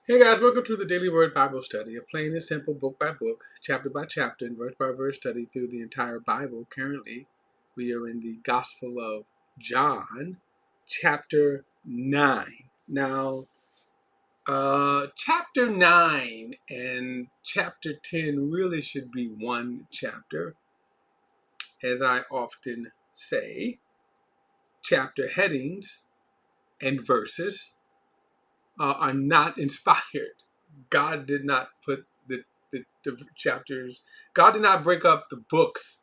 Hey guys, welcome to the Daily Word Bible Study, a plain and simple book by book, chapter by chapter, and verse by verse study through the entire Bible. Currently, we are in the Gospel of John, chapter 9. Now, chapter 9 and chapter 10 really should be one chapter. As I often say, chapter headings and verses are not inspired. God did not put the chapters, God did not break up the books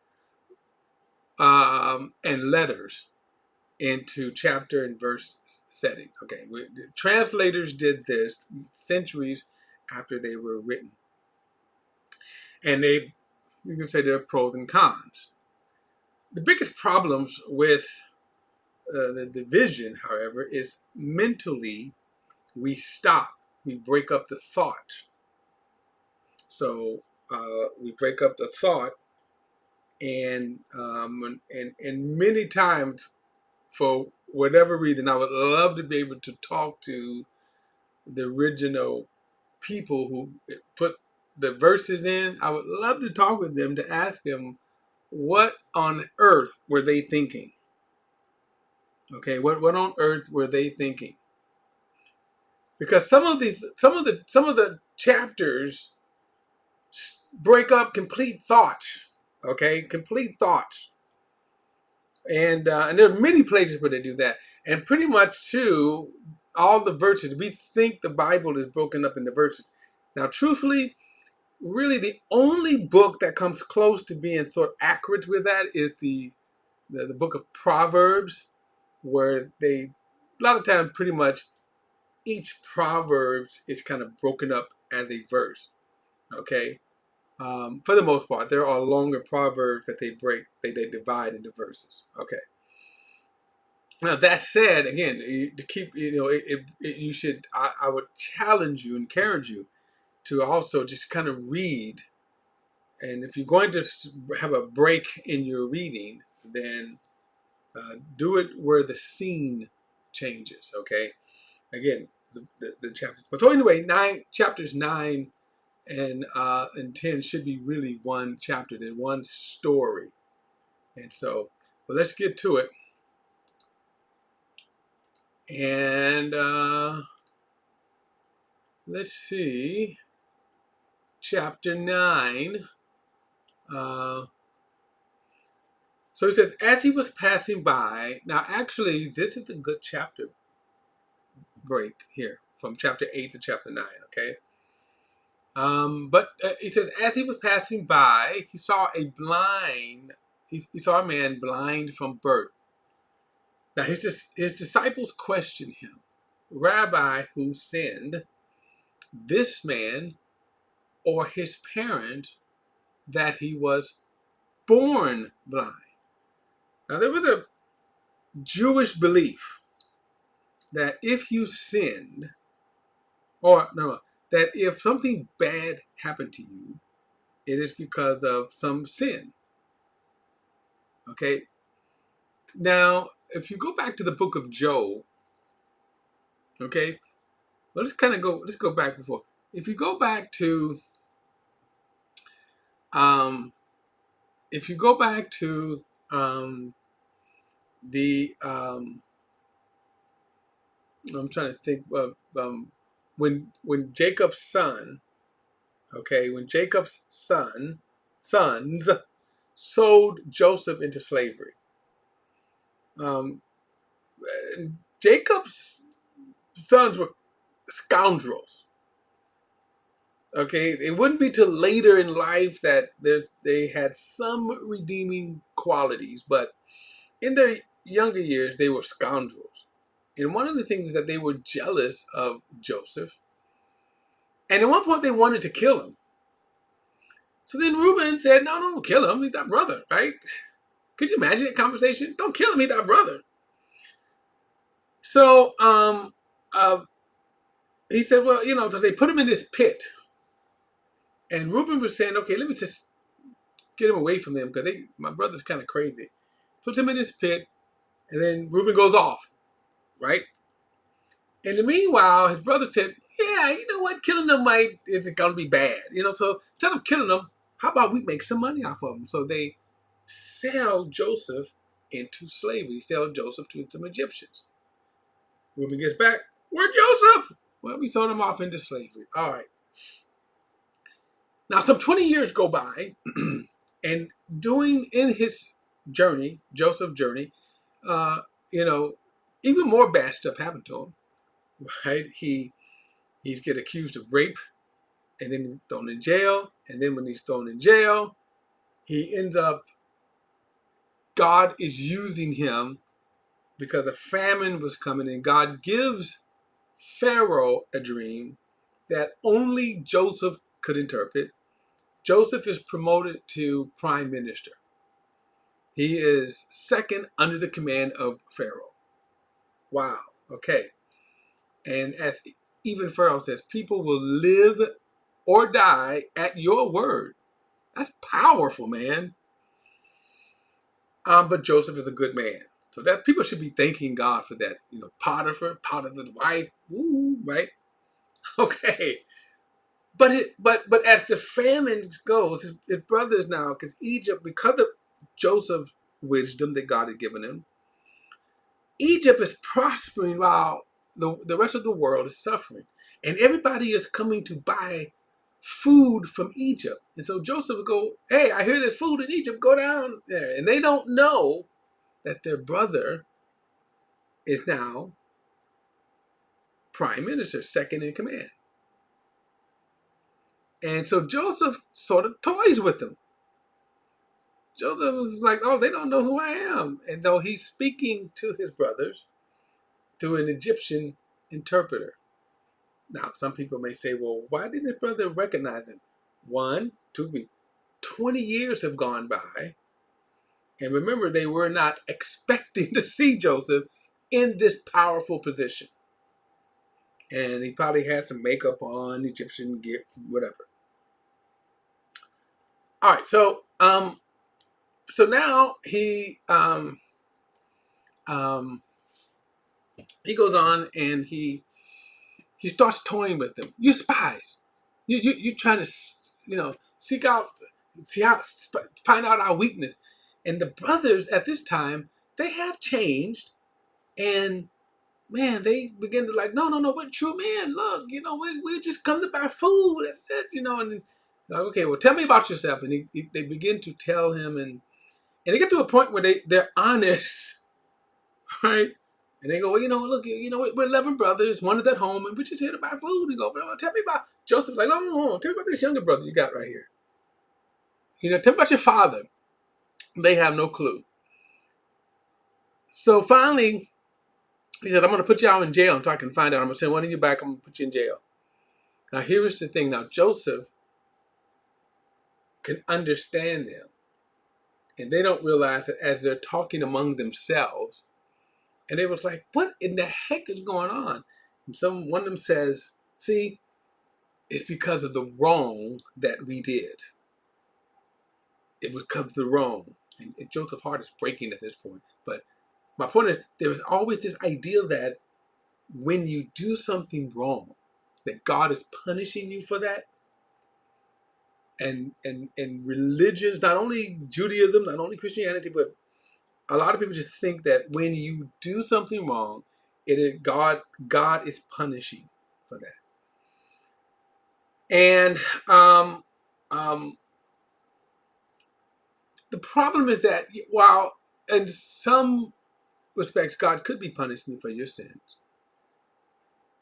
and letters into chapter and verse setting. Okay, the translators did this centuries after they were written. And you can say there are pros and cons. The biggest problems with the division, however, is mentally we stop, we break up the thought. So we break up the thought, and many times, for whatever reason, I would love to be able to talk to the original people who put the verses in. I would love to talk with them to ask them what on earth were they thinking. Okay, what on earth were they thinking? Because some of the chapters break up complete thoughts. Okay, complete thoughts. And there are many places where they do that. And pretty much too, all the verses, we think the Bible is broken up into verses. Now, truthfully, really the only book that comes close to being sort of accurate with that is the book of Proverbs, where they, a lot of times, pretty much each Proverbs is kind of broken up as a verse. Okay. For the most part, there are longer Proverbs that they divide into verses. Okay. Now that said, again, to keep, you should. I would challenge you, encourage you to also just kind of read. And if you're going to have a break in your reading, then do it where the scene changes. Okay. Again, the chapters. But so anyway, chapters 9 and 10 should be really one chapter, then one story. And so, but let's get to it. And let's see, chapter 9. Uh, so it says, as he was passing by. Now, actually, this is a good chapter break here from chapter 8 to chapter 9, okay? But it says, as he was passing by, he saw he saw a man blind from birth. Now, his disciples questioned him, Rabbi, who sinned, this man or his parent, that he was born blind? Now, there was a Jewish belief that if you sinned, or no, that if something bad happened to you, it is because of some sin. Okay. Now, if you go back to the book of Job, okay, well, let's go back before. If you go back to, um, if you go back to the, I'm trying to think of when Jacob's son, okay, when Jacob's sons sold Joseph into slavery. Jacob's sons were scoundrels. Okay, it wouldn't be till later in life that they had some redeeming qualities, but in their younger years they were scoundrels. And one of the things is that they were jealous of Joseph, and at one point they wanted to kill him. So then Reuben said, "No, don't kill him. He's our brother, right?" Could you imagine that conversation? Don't kill him. He's our brother. So uh, he said, well, so they put him in this pit. And Reuben was saying, okay, let me just get him away from them because my brother's kind of crazy. Puts him in this pit, and then Reuben goes off, right? In the meanwhile, his brother said, yeah, yeah, you know what, killing them is going to be bad. So instead of killing them, how about we make some money off of them? So they sell Joseph into slavery, sell Joseph to some Egyptians. Reuben gets back, where's Joseph? Well, we sold him off into slavery. All right. Now, some 20 years go by, and doing in his journey, Joseph's journey, uh, you know, even more bad stuff happened to him, right? He's get accused of rape, and then he's thrown in jail, and then when he's thrown in jail, he ends up, God is using him because a famine was coming, and God gives Pharaoh a dream that only Joseph could interpret. Joseph is promoted to prime minister. He is second under the command of Pharaoh. Wow. Okay. And as even Pharaoh says, people will live or die at your word. That's powerful, man. But Joseph is a good man. So that people should be thanking God for that. Potiphar's wife, woo, right? Okay. But as the famine goes, his brothers now, because Egypt, because of Joseph's wisdom that God had given him, Egypt is prospering while the rest of the world is suffering. And everybody is coming to buy food from Egypt. And so Joseph will go, hey, I hear there's food in Egypt, go down there. And they don't know that their brother is now prime minister, second in command. And so Joseph sort of toys with them. Joseph was like, oh, they don't know who I am. And though he's speaking to his brothers through an Egyptian interpreter. Now, some people may say, well, why didn't his brother recognize him? 1, 2, 3, 20 years have gone by. And remember, they were not expecting to see Joseph in this powerful position. And he probably had some makeup on, Egyptian gear, whatever. All right, so now he goes on and he starts toying with them. You spies, you trying to seek out, find out our weakness. And the brothers at this time, they have changed, and man, they begin to like, no, we're true men. Look, we just come to buy food. That's it, And like, okay, well, tell me about yourself. And they begin to tell him, and they get to a point where they're honest, right? And they go, well, look, we're 11 brothers, one is at home, and we're just here to buy food. And go, well, tell me about Joseph's like, no, tell me about this younger brother you got right here. Tell me about your father. They have no clue. So finally, he said, I'm going to put y'all in jail until I can find out. I'm going to send one of you back. I'm going to put you in jail. Now, here's the thing. Now, Joseph can understand them. And they don't realize that as they're talking among themselves, and they was like, what in the heck is going on? And one of them says, see, it's because of the wrong that we did. It was because of the wrong. And Joseph's heart is breaking at this point. But my point is, there was always this idea that when you do something wrong, that God is punishing you for that. And religions, not only Judaism, not only Christianity, but a lot of people just think that when you do something wrong, God is punishing for that. And the problem is that while in some respects God could be punishing you for your sins,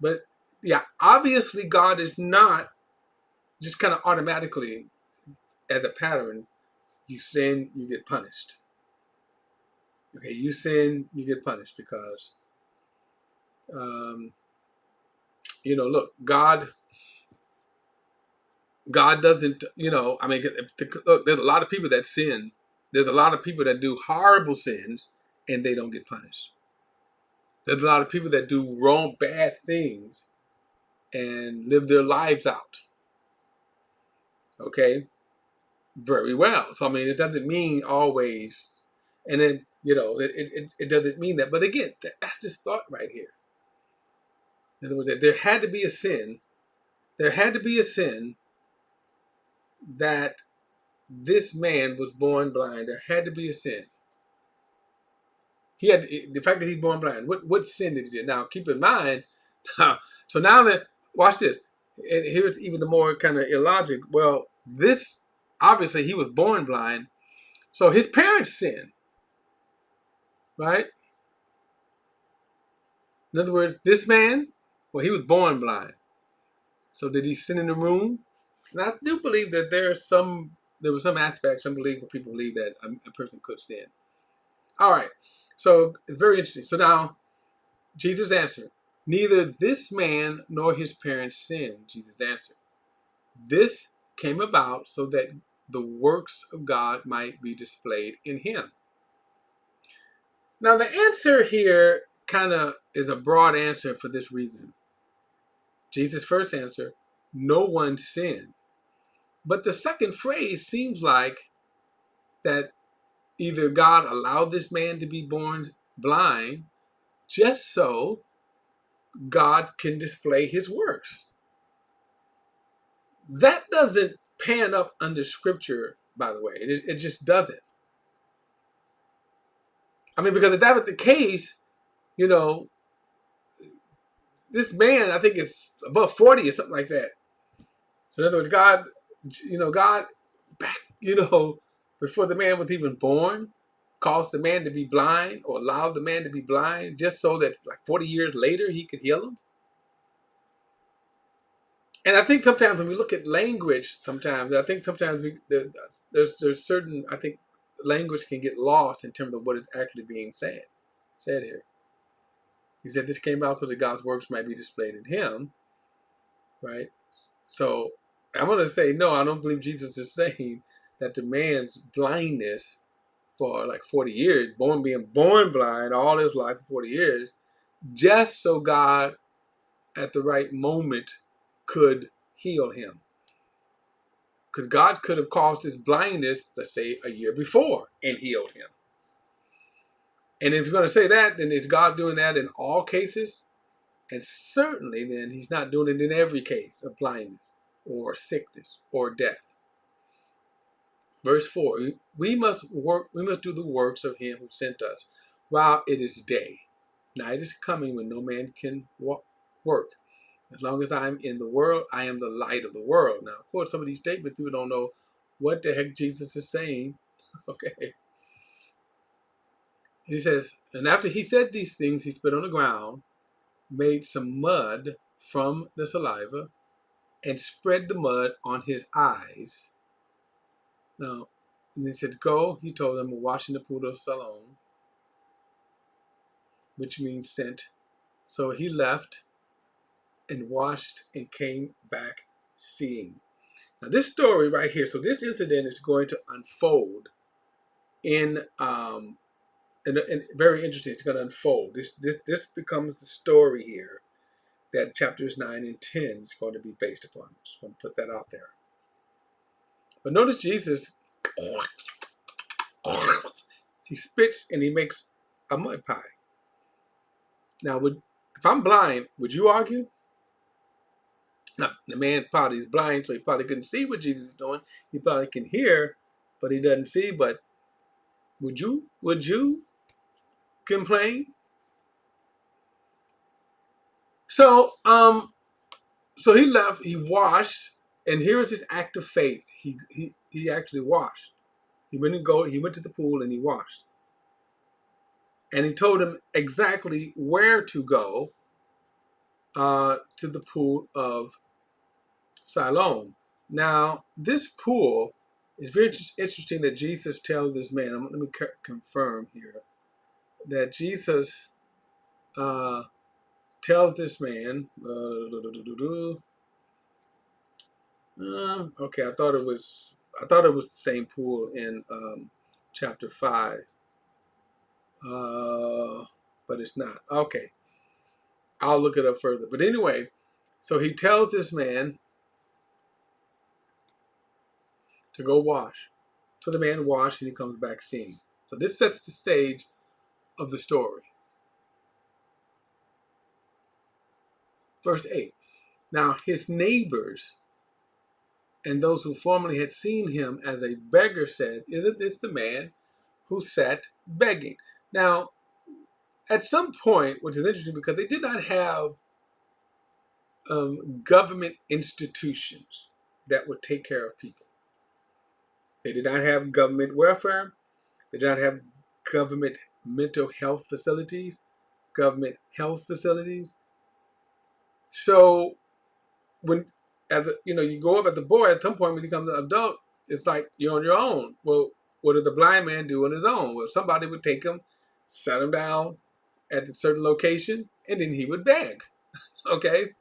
but yeah, obviously God is not just kind of automatically as a pattern. You sin, you get punished. Okay, you sin, you get punished because, look, God doesn't, look, there's a lot of people that sin. There's a lot of people that do horrible sins and they don't get punished. There's a lot of people that do wrong, bad things and live their lives out. Okay? Very well. So, it doesn't mean always, and then, it doesn't mean that. But again, that's this thought right here. In other words, there had to be a sin there had to be a sin that this man was born blind. There had to be a sin. He had the fact that he's born blind. What sin did he do? Now keep in mind. So now that watch this, and here's even the more kind of illogic. Well, this obviously he was born blind, so his parents sinned, right? In other words, this man, well, he was born blind. So did he sin in the room? And I do believe that there was some aspect, some people believe that a person could sin. All right. So it's very interesting. So now Jesus answered, neither this man nor his parents sinned. Jesus answered, this came about so that the works of God might be displayed in him. Now the answer here kind of is a broad answer for this reason. Jesus' first answer, no one sinned. But the second phrase seems like that either God allowed this man to be born blind just so God can display his works. That doesn't pan up under scripture, by the way. It just doesn't. I mean, because if that was the case, you know, this man, I think it's above 40 or something like that. So in other words, God, God back, before the man was even born, caused the man to be blind or allowed the man to be blind just so that like 40 years later he could heal him. And I think sometimes when we look at language, there's certain, I think language can get lost in terms of what is actually being said here. He said this came out so that God's works might be displayed in him, right? So I'm going to say, no, I don't believe Jesus is saying that the man's blindness for like 40 years, being born blind all his life for 40 years, just so God at the right moment could heal him. Because God could have caused his blindness, let's say, a year before and healed him. And if you're going to say that, then is God doing that in all cases? And certainly then he's not doing it in every case of blindness or sickness or death. Verse 4, we must do the works of him who sent us while it is day. Night is coming when no man can work. As long as I'm in the world, I am the light of the world. Now, of course, some of these statements, people don't know what the heck Jesus is saying. Okay. He says, and after he said these things, he spit on the ground, made some mud from the saliva, and spread the mud on his eyes. Now, and he said, go, he told them, wash in the pool of Siloam, which means sent. So he left and washed and came back seeing. Now this story right here, so this incident is going to unfold in very interesting. It's going to unfold. This becomes the story here that chapters 9 and 10 is going to be based upon. Just want to put that out there. But notice Jesus, he spits and he makes a mud pie. Now, if I'm blind, would you argue? Now, the man probably is blind, so he probably couldn't see what Jesus is doing. He probably can hear, but he doesn't see. But would you complain? So he left, he washed, and here is his act of faith. He actually washed. He went to the pool and he washed. And he told him exactly where to go to the pool of Siloam. Now, this pool is very interesting that Jesus tells this man, let me confirm here, that Jesus tells this man, okay, I thought it was the same pool in chapter 5, but it's not. Okay, I'll look it up further. But anyway, so he tells this man to go wash. So the man washed and he comes back seeing. So this sets the stage of the story. Verse 8. Now, his neighbors and those who formerly had seen him as a beggar said, "Isn't this the man who sat begging?" Now, at some point, which is interesting because they did not have government institutions that would take care of people. They did not have government welfare. They did not have government mental health facilities, government health facilities. So when you go up at the boy, at some point when you become an adult, it's like you're on your own. Well, what did the blind man do on his own? Well, somebody would take him, set him down at a certain location, and then he would beg. Okay.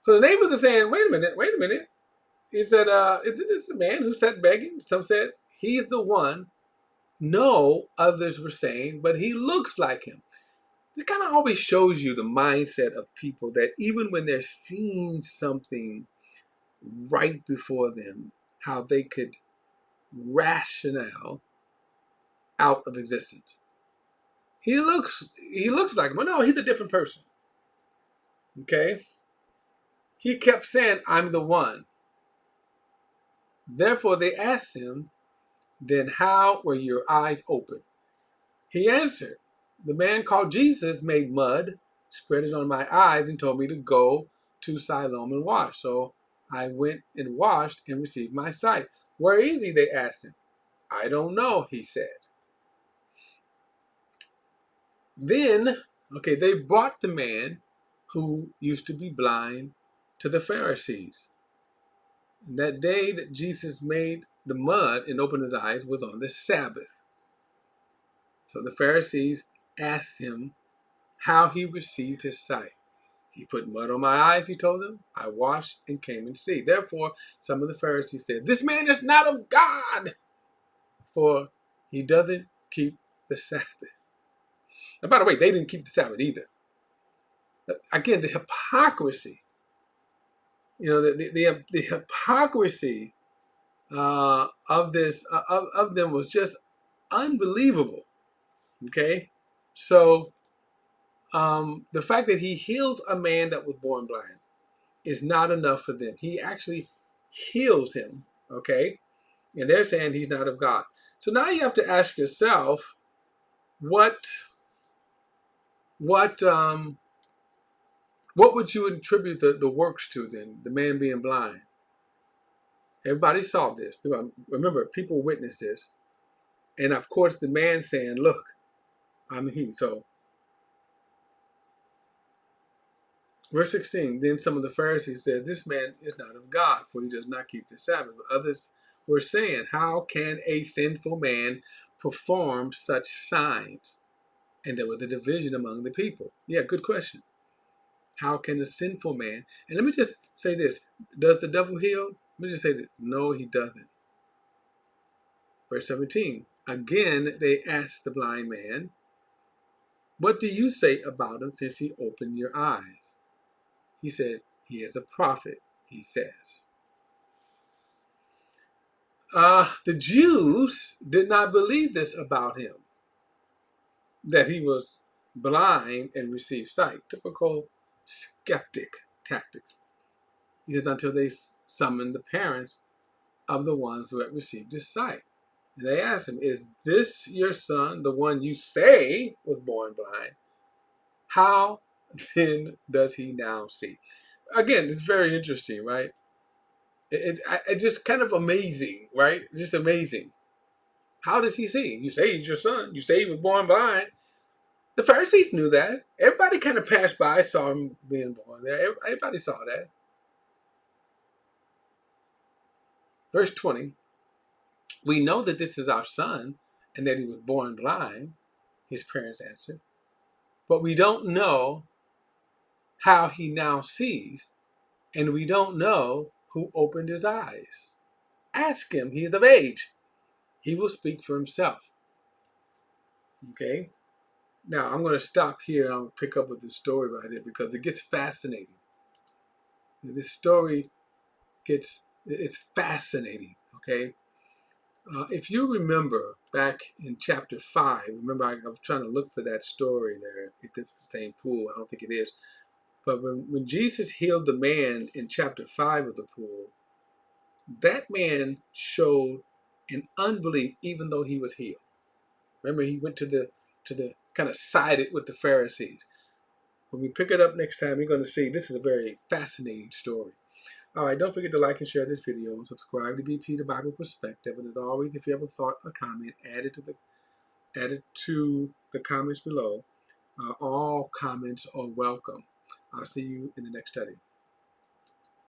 So the neighbors are saying, wait a minute. He said, is this the man who sat begging? Some said, he's the one. No, others were saying, but he looks like him. It kind of always shows you the mindset of people that even when they're seeing something right before them, how they could rationale out of existence. He looks like him. Well, no, he's a different person. Okay? He kept saying, I'm the one. Therefore, they asked him, then how were your eyes open? He answered, the man called Jesus made mud, spread it on my eyes, and told me to go to Siloam and wash. So I went and washed and received my sight. Where is he? They asked him. I don't know, he said. Then, they brought the man who used to be blind to the Pharisees. And that day that Jesus made the mud and opened his eyes was on the Sabbath. So the Pharisees asked him how he received his sight. He put mud on my eyes, he told them. I washed and came and see. Therefore, some of the Pharisees said, this man is not of God, for he doesn't keep the Sabbath. And by the way, they didn't keep the Sabbath either. Again, the hypocrisy, the hypocrisy of this of them was just unbelievable. Okay, so the fact that he healed a man that was born blind is not enough for them. He actually heals him. Okay, and they're saying he's not of God. So now you have to ask yourself, what would you attribute the works to then? The man being blind. Everybody saw this. Remember, people witnessed this. And of course, the man saying, look, I'm he. So, verse 16, then some of the Pharisees said, this man is not of God, for he does not keep the Sabbath. But others were saying, how can a sinful man perform such signs? And there was a division among the people. Yeah, good question. How can a sinful man, and let me just say this, does the devil heal? Let me just say this, no, he doesn't. Verse 17, again, they asked the blind man, what do you say about him since he opened your eyes? He said, he is a prophet, he says. The Jews did not believe this about him, that he was blind and received sight. Typical skeptic tactics. He says, until they summoned the parents of the ones who had received his sight. And they asked him, is this your son, the one you say was born blind? How then does he now see? Again, it's very interesting, right? It's just kind of amazing, right? Just amazing. How does he see? You say he's your son. You say he was born blind. The Pharisees knew that. Everybody kind of passed by, saw him being born there. Everybody saw that. Verse 20, we know that this is our son and that he was born blind, his parents answered. But we don't know how he now sees, and we don't know who opened his eyes. Ask him, he is of age. He will speak for himself. Okay? Now, I'm going to stop here and I'll pick up with the story right here because it gets fascinating. This story it's fascinating, okay? If you remember back in chapter 5, remember I was trying to look for that story there, if it's the same pool, I don't think it is. But when Jesus healed the man in chapter 5 of the pool, that man showed an unbelief even though he was healed. Remember, he went to the kind of sided with the Pharisees. When we pick it up next time, you're going to see this is a very fascinating story. All right, don't forget to like and share this video and subscribe to BP the Bible Perspective. And as always, if you have a thought or comment, add it to the comments below. All comments are welcome. I'll see you in the next study.